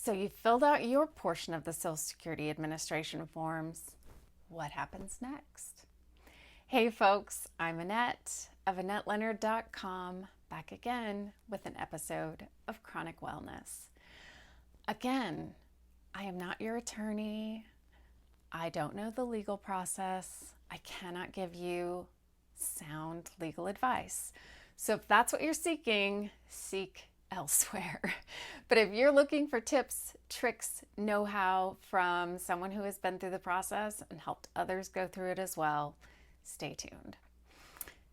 So you filled out your portion of the Social Security Administration forms. What happens next? Hey folks, I'm Annette of AnnetteLeonard.com, back again with an episode of Chronic Wellness. Again, I am not your attorney. I don't know the legal process. I cannot give you sound legal advice. So if that's what you're seeking, seek elsewhere. But if you're looking for tips, tricks, know-how from someone who has been through the process and helped others go through it as well, stay tuned.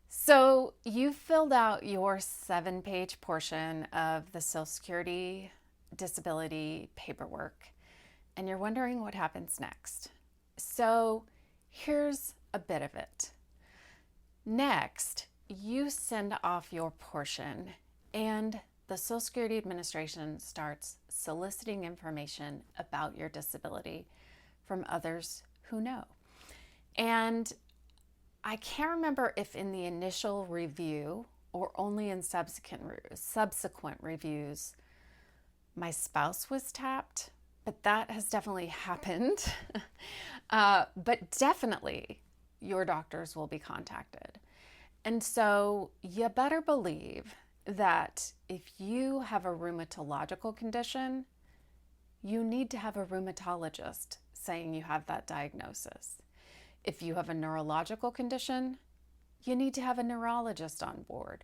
So you filled out your 7-page portion of the Social Security disability paperwork, and you're wondering what happens next. So here's a bit of it. Next, you send off your portion, and the Social Security Administration starts soliciting information about your disability from others who know. And I can't remember if in the initial review or only in subsequent reviews my spouse was tapped, but that has definitely happened. But definitely your doctors will be contacted. And so you better believe that if you have a rheumatological condition, you need to have a rheumatologist saying you have that diagnosis. If you have a neurological condition, you need to have a neurologist on board.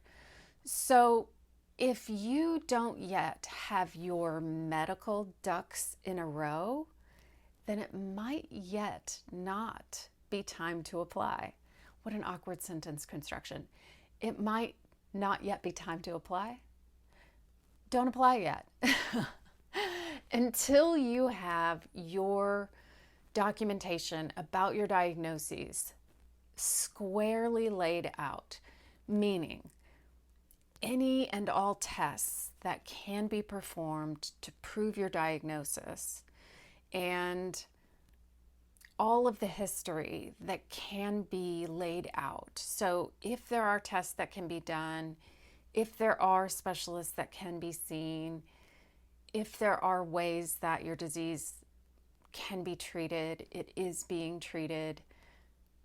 So if you don't yet have your medical ducks in a row, then it might yet not be time to apply. What an awkward sentence construction. It might not yet be time to apply. Don't apply yet. Until you have your documentation about your diagnoses squarely laid out, meaning any and all tests that can be performed to prove your diagnosis and all of the history that can be laid out. So if there are tests that can be done, if there are specialists that can be seen, if there are ways that your disease can be treated, it is being treated,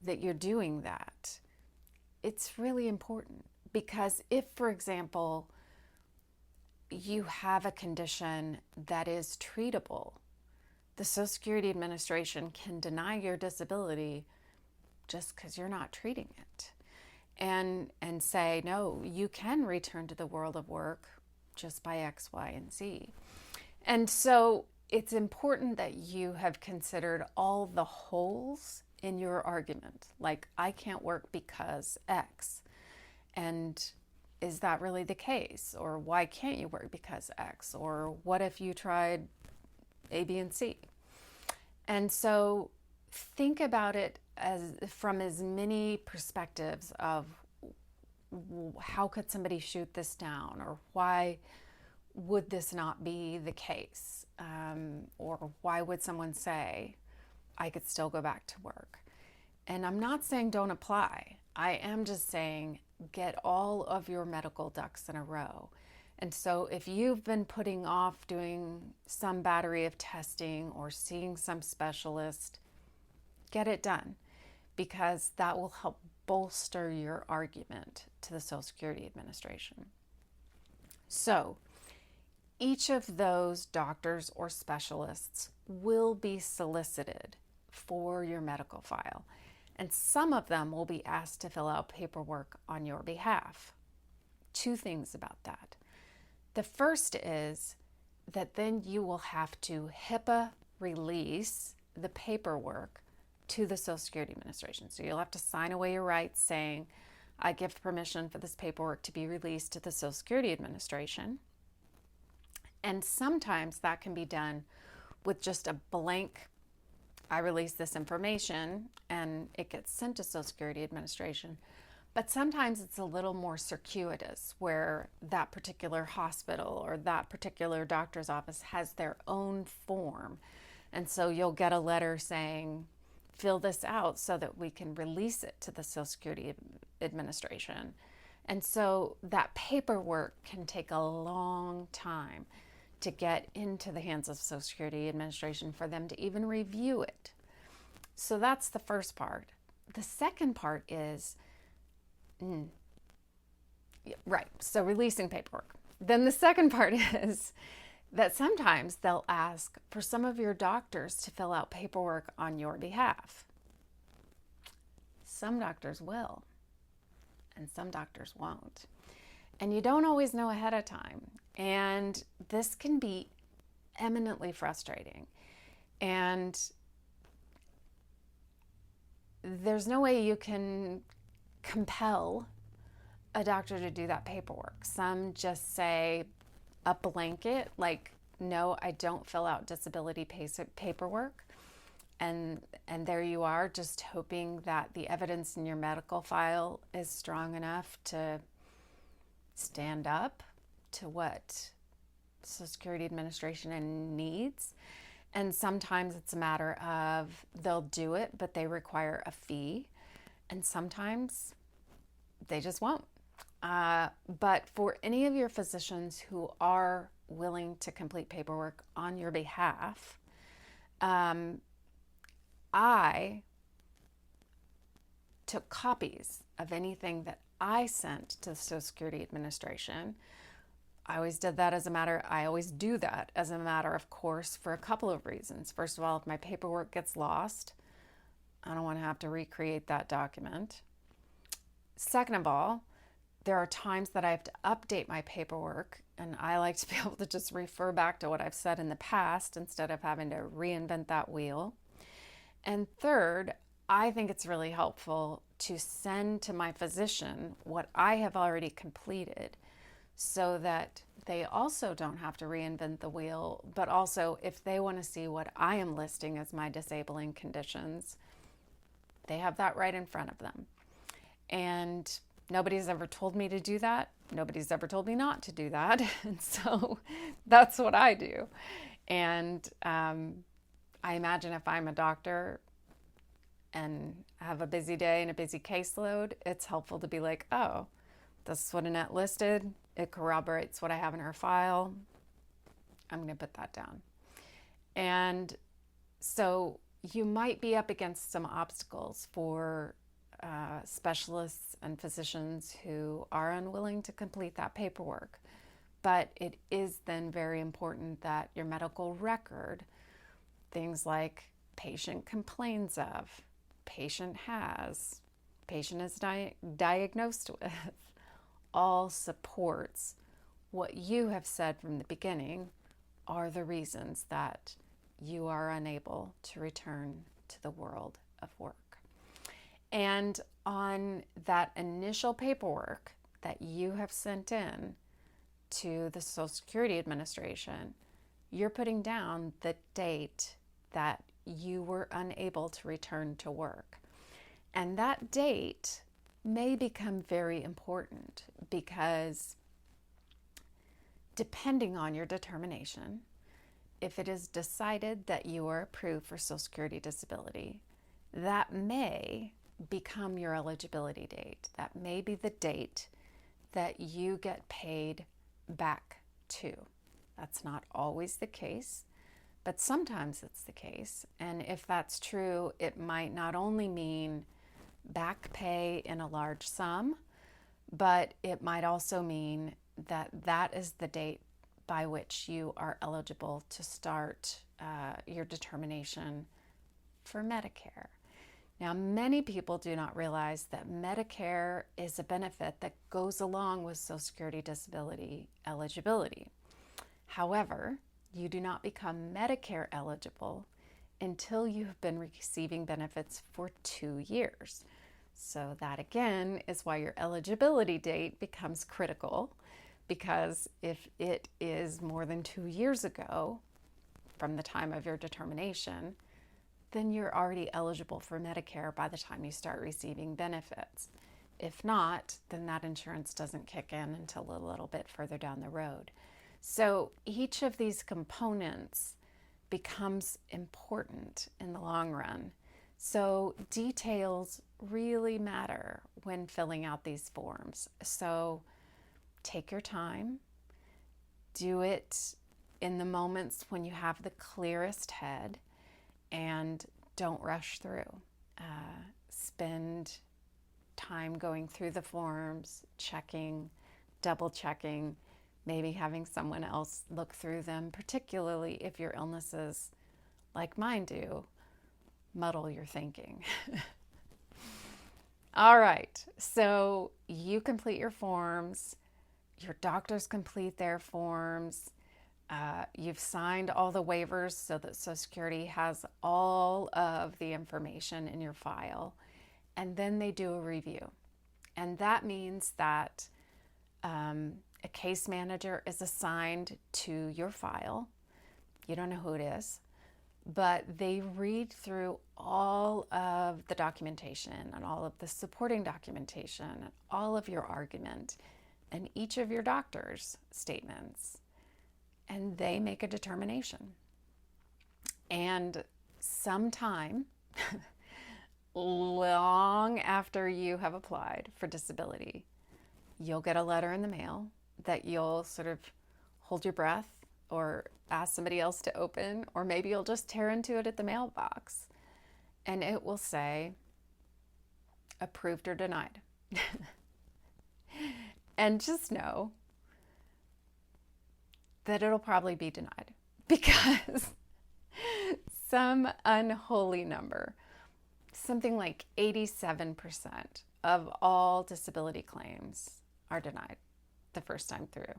that you're doing that. It's really important because if, for example, you have a condition that is treatable, the Social Security Administration can deny your disability just because you're not treating it and say, no, you can return to the world of work just by X, Y, and Z. And so it's important that you have considered all the holes in your argument, like I can't work because X. And is that really the case? Or why can't you work because X? Or what if you tried A, B, and C? And so think about it as from as many perspectives of how could somebody shoot this down, or why would this not be the case? Or why would someone say, I could still go back to work? And I'm not saying don't apply. I am just saying get all of your medical ducks in a row. And so if you've been putting off doing some battery of testing or seeing some specialist, get it done, because that will help bolster your argument to the Social Security Administration. So each of those doctors or specialists will be solicited for your medical file, and some of them will be asked to fill out paperwork on your behalf. 2 things about that. The first is that then you will have to HIPAA release the paperwork to the Social Security Administration. So you'll have to sign away your rights saying, I give permission for this paperwork to be released to the Social Security Administration. And sometimes that can be done with just a blank, I release this information, and it gets sent to Social Security Administration. But sometimes it's a little more circuitous, where that particular hospital or that particular doctor's office has their own form. And so you'll get a letter saying, fill this out so that we can release it to the Social Security Administration. And so that paperwork can take a long time to get into the hands of Social Security Administration for them to even review it. So that's the first part. The second part is, right, so releasing paperwork. Then the second part is that sometimes they'll ask for some of your doctors to fill out paperwork on your behalf. Some doctors will, and some doctors won't. And you don't always know ahead of time. And this can be eminently frustrating. And there's no way you can compel a doctor to do that paperwork. Some just say a blanket, like, no, I don't fill out disability paperwork. And there you are, just hoping that the evidence in your medical file is strong enough to stand up to what Social Security Administration needs. And sometimes it's a matter of they'll do it, but they require a fee. And sometimes they just won't. But for any of your physicians who are willing to complete paperwork on your behalf, I took copies of anything that I sent to the Social Security Administration. I always do that as a matter of course, for a couple of reasons. First of all, if my paperwork gets lost, I don't want to have to recreate that document. Second of all, there are times that I have to update my paperwork, and I like to be able to just refer back to what I've said in the past instead of having to reinvent that wheel. And third, I think it's really helpful to send to my physician what I have already completed so that they also don't have to reinvent the wheel, but also if they want to see what I am listing as my disabling conditions, they have that right in front of them. And nobody's ever told me to do that. Nobody's ever told me not to do that. And so that's what I do. And I imagine if I'm a doctor and have a busy day and a busy caseload, it's helpful to be like, oh, this is what Annette listed. It corroborates what I have in her file. I'm going to put that down. And so you might be up against some obstacles for specialists and physicians who are unwilling to complete that paperwork. But it is then very important that your medical record, things like patient complains of, patient has, patient is diagnosed with, all supports what you have said from the beginning are the reasons that you are unable to return to the world of work. And on that initial paperwork that you have sent in to the Social Security Administration, you're putting down the date that you were unable to return to work. And that date may become very important because depending on your determination, if it is decided that you are approved for Social Security disability, that may become your eligibility date. That may be the date that you get paid back to. That's not always the case, but sometimes it's the case. And if that's true, it might not only mean back pay in a large sum, but it might also mean that that is the date by which you are eligible to start your determination for Medicare. Now, many people do not realize that Medicare is a benefit that goes along with Social Security disability eligibility. However, you do not become Medicare eligible until you have been receiving benefits for 2 years. So that again is why your eligibility date becomes critical, because if it is more than 2 years ago from the time of your determination, then you're already eligible for Medicare by the time you start receiving benefits. If not, then that insurance doesn't kick in until a little bit further down the road. So each of these components becomes important in the long run. So details really matter when filling out these forms. So take your time, do it in the moments when you have the clearest head, and don't rush through. Spend time going through the forms, checking, double checking, maybe having someone else look through them, particularly if your illnesses, like mine do, muddle your thinking. All right, so you complete your forms, your doctors complete their forms, you've signed all the waivers so that Social Security has all of the information in your file, and then they do a review. And that means that a case manager is assigned to your file. You don't know who it is, but they read through all of the documentation and all of the supporting documentation and all of your argument and each of your doctor's statements, and they make a determination. And sometime long after you have applied for disability, you'll get a letter in the mail that you'll sort of hold your breath or ask somebody else to open, or maybe you'll just tear into it at the mailbox, and it will say approved or denied. And just know that it'll probably be denied, because some unholy number, something like 87% of all disability claims are denied the first time through.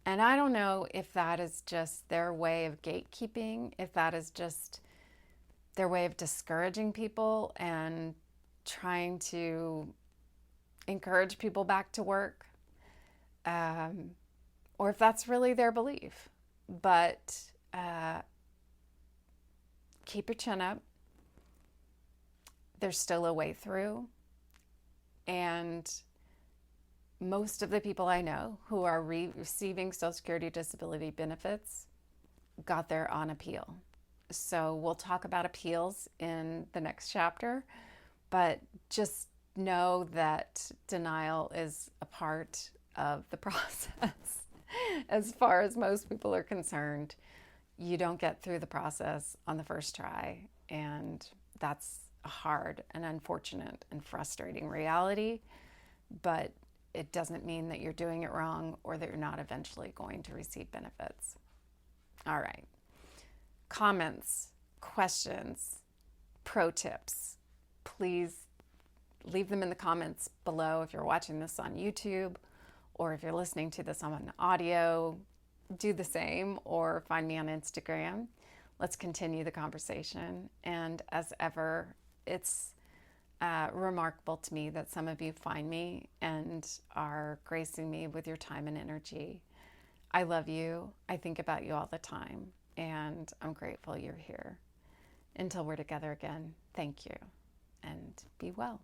And I don't know if that is just their way of gatekeeping, if that is just their way of discouraging people and trying to encourage people back to work, or if that's really their belief. But keep your chin up. There's still a way through. And most of the people I know who are receiving Social Security disability benefits got there on appeal. So we'll talk about appeals in the next chapter, but just know that denial is a part of the process. As far as most people are concerned, you don't get through the process on the first try, and that's a hard and unfortunate and frustrating reality, but it doesn't mean that you're doing it wrong or that you're not eventually going to receive benefits. All right. Comments, questions, pro tips, please leave them in the comments below if you're watching this on YouTube, or if you're listening to this on audio, do the same, or find me on Instagram. Let's continue the conversation. And as ever, it's remarkable to me that some of you find me and are gracing me with your time and energy. I love you. I think about you all the time, and I'm grateful you're here. Until we're together again, thank you, and be well.